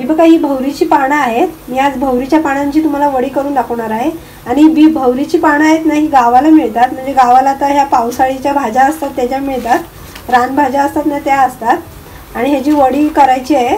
बघा ही भवरीची पानं आहेत. मी आज भवरीच्या पानांची तुम्हाला वडी करून दाखवणार आहे. आणि भवरीची पानं आहेत ना, ही गावाला मिळतात. म्हणजे गावाला तर ह्या पावसाळीच्या भाज्या असतात त्याच्या मिळतात, रानभाज्या असतात ना त्या असतात. आणि ह्याची वडी करायची आहे.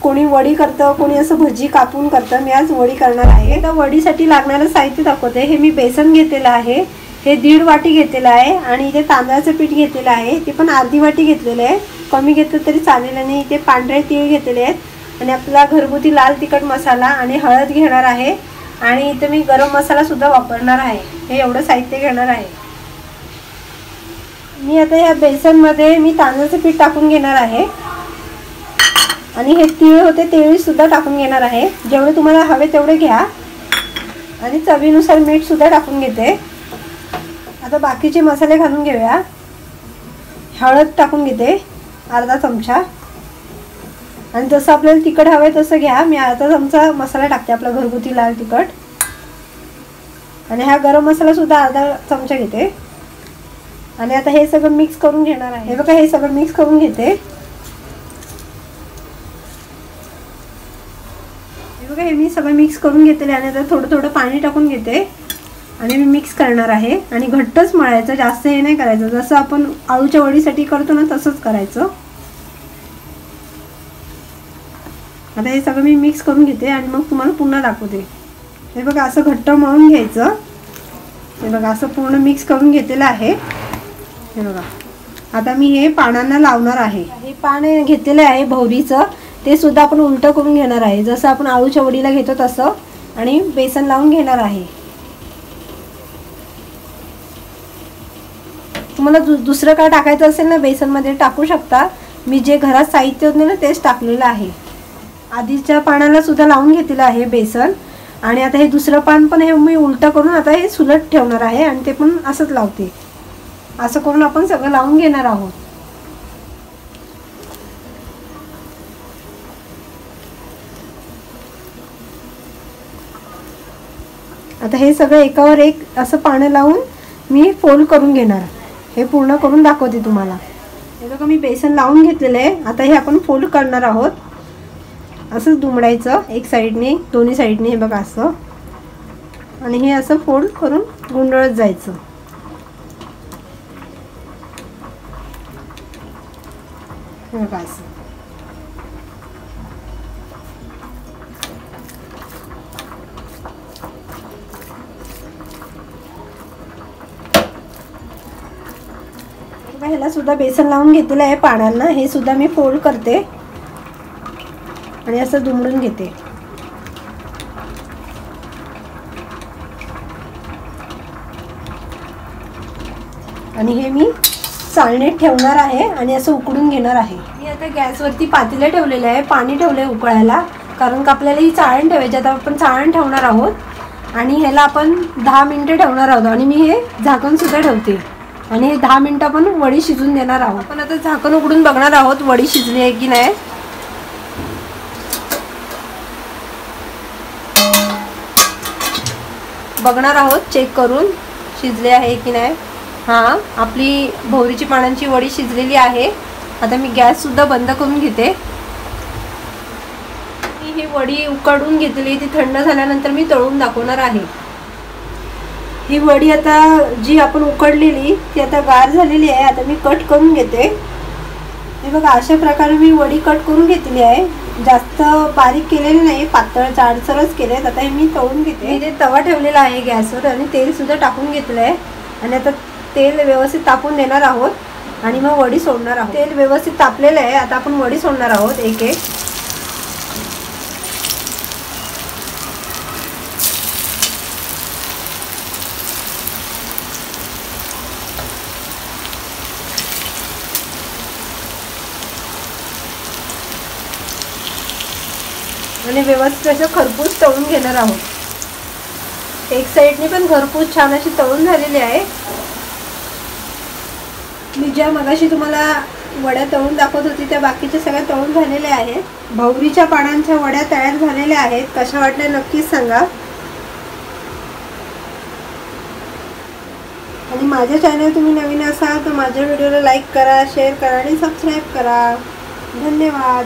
कोणी वडी करतं, कोणी असं भजी कापून करतं. मी आज वडी करणार आहे. तर वडीसाठी लागणारं साहित्य दाखवते. हे मी बेसन घेतलेलं आहे, हे 1.5 वाटी घेतलेलं आहे. आणि इथे तांदळाचं पीठ घेतलेलं आहे, ते पण अर्धी वाटी घेतलेलं आहे. कमी घेतलं तरी चालेल. आणि इथे पांढरे तीळ घेतलेले आहेत. आणि आपला घरगुती लाल तिखट मसाला आणि हळद घेणार आहे. आणि इथे मी गरम मसाला सुद्धा वापरणार आहे. हे एवढं साहित्य घेणार आहे. मी आता या बेसनमध्ये मी तांदळाचं पीठ टाकून घेणार आहे. आणि हे तीळ होते ते सुद्धा टाकून घेणार आहे. जेवढे तुम्हाला हवे तेवढे घ्या. आणि चवीनुसार मीठ सुद्धा टाकून घेते. आता बाकीचे मसाले घालून घेऊया. हळद टाकून घेते अर्धा चमचा. आणि जसं आपल्याला तिखट हवं आहे तसं घ्या. मी अर्धा चमचा मसाला टाकते आपला घरगुती लाल तिखट. आणि हा गरम मसाला सुद्धा अर्धा चमचा घेते. आणि आता हे सगळं मिक्स करून घेणार आहे. हे बघा हे सगळं मिक्स करून घेते. हे बघा हे मी सगळं मिक्स करून घेतले. आणि आता थोडं थोडं पाणी टाकून घेते. आणि मी मिक्स करणार आहे. आणि घट्टच मळायचं, जास्त हे नाही करायचं. जसं आपण आळूच्या वडीसाठी करतो ना तसंच करायचं. आता हे सगळं मी मिक्स करून घेते आणि मग तुम्हाला पुन्हा दाखवते. हे बघा असं घट्ट मळून घ्यायचं. हे बघा असं पूर्ण मिक्स करून घेतलेलं आहे. हे बघा आता मी हे पानांना लावणार आहे. हे पान घेतलेलं आहे भवरीचं, ते सुद्धा आपण उलटं करून घेणार आहे. जसं आपण आळूच्या वडीला घेतो तसं. आणि बेसन लावून घेणार आहे. तुम्हाला दुसरं काय टाकायचं असेल ना बेसनमध्ये टाकू शकता. मी जे घरात साहित्य होतं ना तेच टाकलेलं आहे. आधीच्या पानाला सुद्धा लावून घेतलेलं आहे बेसन. आणि आता हे दुसरं पान पण हे मी उलटं करून आता हे सुलट ठेवणार आहे. आणि ते पण असंच लावते. असं करून आपण सगळं लावून घेणार आहोत. आता हे सगळं एकावर एक असं पानं लावून मी फोल्ड करून घेणार. हे पूर्ण करून दाखवते तुम्हाला. हे बघा मी बेसन लावून घेतलेलं आहे. आता हे आपण फोल्ड करणार आहोत. असंच दुमडायचं एक साईडने, दोन्ही साईडने. हे बघा असं. आणि हे असं फोल्ड करून गुंडळत जायचं. हे बघा असं. ह्याला सुद्धा बेसन लावून घेतलेलं आहे पानांना. हे सुद्धा मी फोल्ड करते आणि असं दुमडून घेते. आणि हे मी चाळणीत ठेवणार आहे आणि असं उकडून घेणार आहे. मी आता गॅसवरती पातेलं ठेवलेलं आहे, पाणी ठेवलंय उकळायला. कारण का आपल्याला ही चाळण ठेवायची. आता आपण चाळण ठेवणार आहोत. आणि ह्याला आपण 10 मिनिटं ठेवणार आहोत. आणि मी हे झाकण सुद्धा ठेवते. आणि हे 10 मिनिटं आपण वडी शिजून देणार आहोत. आपण आता झाकण उघडून बघणार आहोत वडी शिजली आहे की नाही. बघणार आहोत चेक करून शिजले आहे की नाही. हां आपली भवरीची पानांची वडी शिजलेली आहे. आता मी गॅस सुद्धा बंद करून घेते. मी ही वडी उकडून घेतली, ती थंड झाल्यानंतर मी तळून दाखवणार आहे. ही वडी आता जी आपण उकडलेली ती आता गार झालेली आहे. आता मी कट करून घेते. हे बघा अशा प्रकारे मी वडी कट करून घेतली आहे. जास्त बारीक केलेली नाही, पातळ जाडसरच केले. आता हे मी तळून घेते. इथे तवा ठेवलेला आहे गॅसवर आणि तेल सुद्धा टाकून घेतलं आहे. आणि आता तेल व्यवस्थित तापून देणार आहोत. आणि मग वडी सोडणार आहोत. तेल व्यवस्थित तापलेलं आहे. आता आपण वडी सोडणार आहोत एक एक. आणि व्यवस्थित असं खरपूस तळून घेणार आहोत. एक साईडने पण खरपूस छान अशी तळून झालेली आहे. मी ज्या मगाशी तुम्हाला वड्या तळून दाखवत होती त्या बाकीच्या सगळ्या तळून झालेल्या आहेत. भवरीच्या पानांच्या वड्या तयार झालेल्या आहेत. कशा वाटल्या नक्कीच सांगा. आणि माझ्या चॅनल तुम्ही नवीन असाल तर माझ्या व्हिडिओला लाईक करा, शेअर करा आणि सबस्क्राईब करा. धन्यवाद.